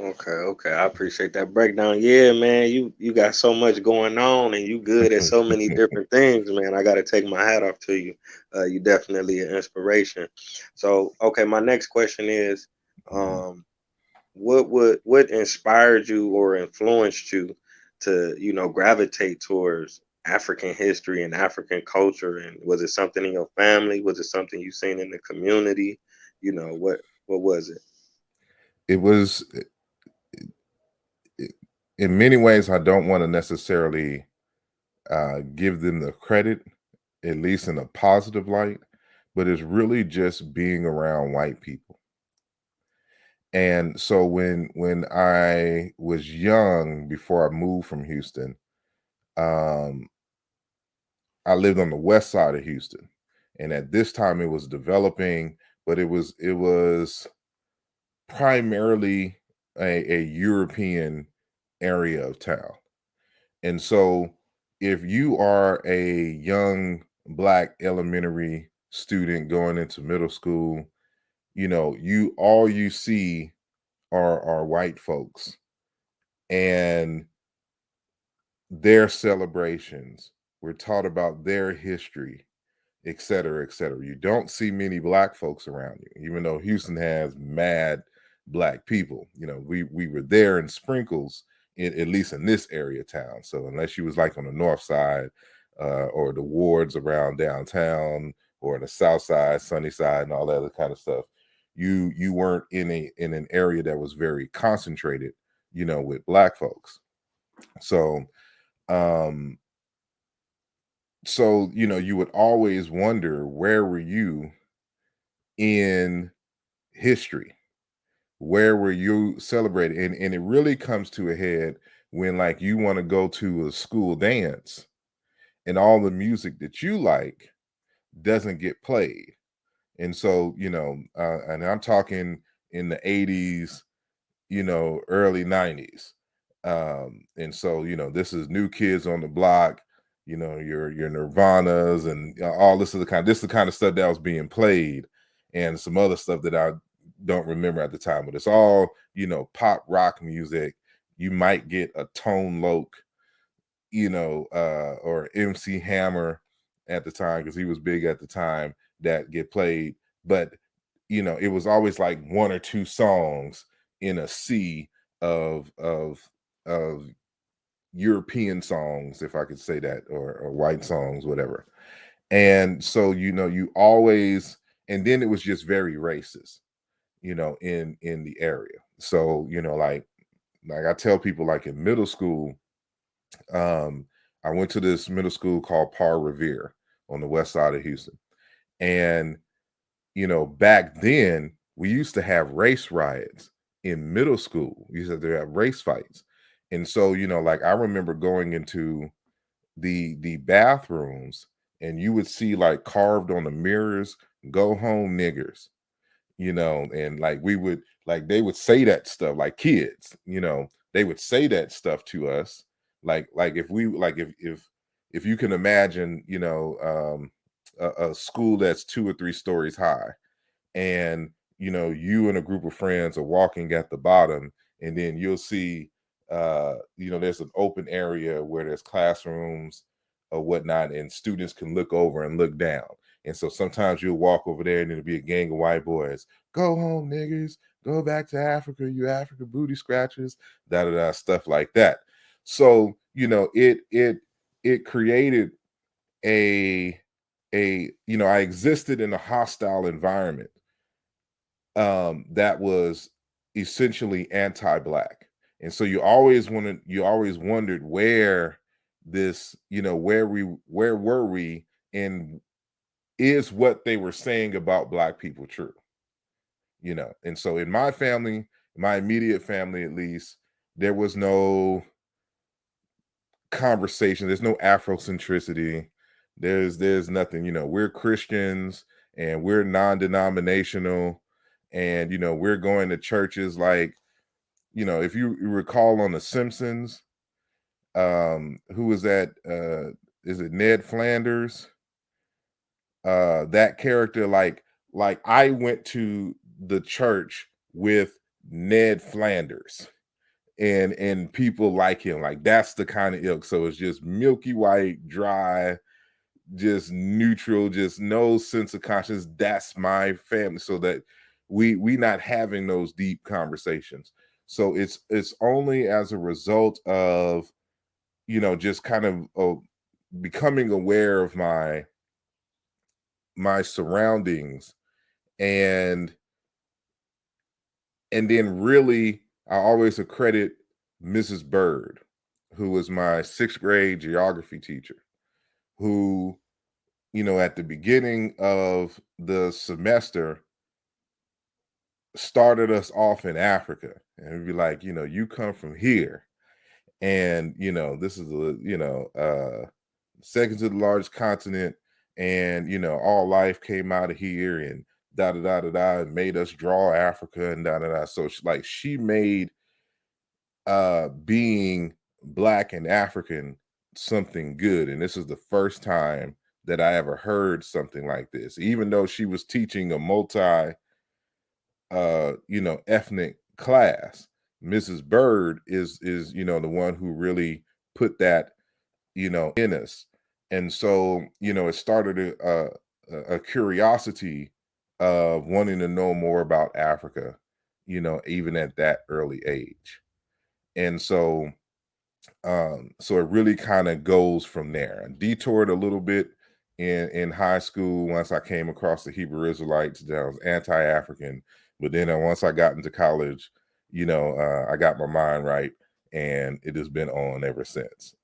Okay. I appreciate that breakdown. Yeah, man, you got so much going on, and you good at so many different things, man. I got to take my hat off to you. You definitely an inspiration. So, okay, my next question is, Mhm. um, what inspired you or influenced you to gravitate towards African history and African culture? And was it something in your family? Was it something you seen in the community? What was it? It was i- in many ways. I don't want to necessarily give them the credit, at least in a positive light, but it's really just being around white people. And so when I was young, before I moved from Houston, um, I lived on the west side of Houston, and at this time it was developing, but it was primarily a European area of town. And so if you are a young black elementary student going into middle school, you all you see are white folks and their celebrations. We're taught about their history, et cetera, et cetera. You don't see many black folks around you, even though Houston has mad black people. We were there in sprinkles, at least in this area of town. So unless you was like on the north side or the wards around downtown or the south side, sunny side, and all that other kind of stuff, you weren't in an area that was very concentrated, with black folks. So um you would always wonder, where were you in history? Where were you celebrating? And it really comes to a head when, like, you want to go to a school dance and all the music that you like doesn't get played. And so, and I'm talking in the 80s, early 90s. And so, this is New Kids on the Block, your Nirvanas and all this is the kind of stuff that was being played, and some other stuff that I don't remember at the time, but it's all, pop rock music. You might get a Tone Loc, or MC Hammer at the time, because he was big at the time, that get played. But it was always like one or two songs in a sea of European songs, if I could say that, or white songs, whatever. And so you always, and then it was just very racist, in the area. So like I tell people, like in middle school, um, I went to this middle school called Par Revere on the west side of Houston. And, back then we used to have race riots in middle school. We used to have race fights. And so, like I remember going into the bathrooms, and you would see like carved on the mirrors, "Go home, niggers." And like we would, like they would say that stuff, like kids, they would say that stuff to us, like if we like if you can imagine, a school that's 2 or 3 stories high, and you and a group of friends are walking at the bottom, and then you'll see there's an open area where there's classrooms or whatnot, and students can look over and look down. And so sometimes you'll walk over there and it'll be a gang of white boys. "Go home, niggers. Go back to Africa, you Africa booty scratchers," da da da, stuff like that. So it created a I existed in a hostile environment that was essentially anti-black. And so you always wondered where this, where were we, and is what they were saying about black people true? And so in my family, my immediate family at least, there was no conversation, there's no Afrocentricity, there's nothing. We're Christians, and we're non-denominational, and we're going to churches like, if you recall on The Simpsons, who was that, is it Ned Flanders, that character, like I went to the church with Ned Flanders and people like him. Like that's the kind of ilk. So it's just milky white, dry, just neutral, just no sense of conscience. That's my family. So that we not having those deep conversations. So it's only as a result of, just kind of becoming aware of my surroundings, and then really I always accredit Mrs. Bird, who was my sixth grade geography teacher, who, at the beginning of the semester started us off in Africa, and we'd be like, you come from here, and this is second to the largest continent, and all life came out of here, and da da da da da, and made us draw Africa and da da da. So she made being black and African something good, and this is the first time that I ever heard something like this. Even though she was teaching a multi ethnic class, Mrs. Bird is the one who really put that in us. And so it started a curiosity of wanting to know more about Africa, even at that early age. And so it really kind of goes from there. I detoured a little bit in high school once I came across the Hebrew Israelites. That I was anti-African, but then once I got into college, I got my mind right, and it has been on ever since.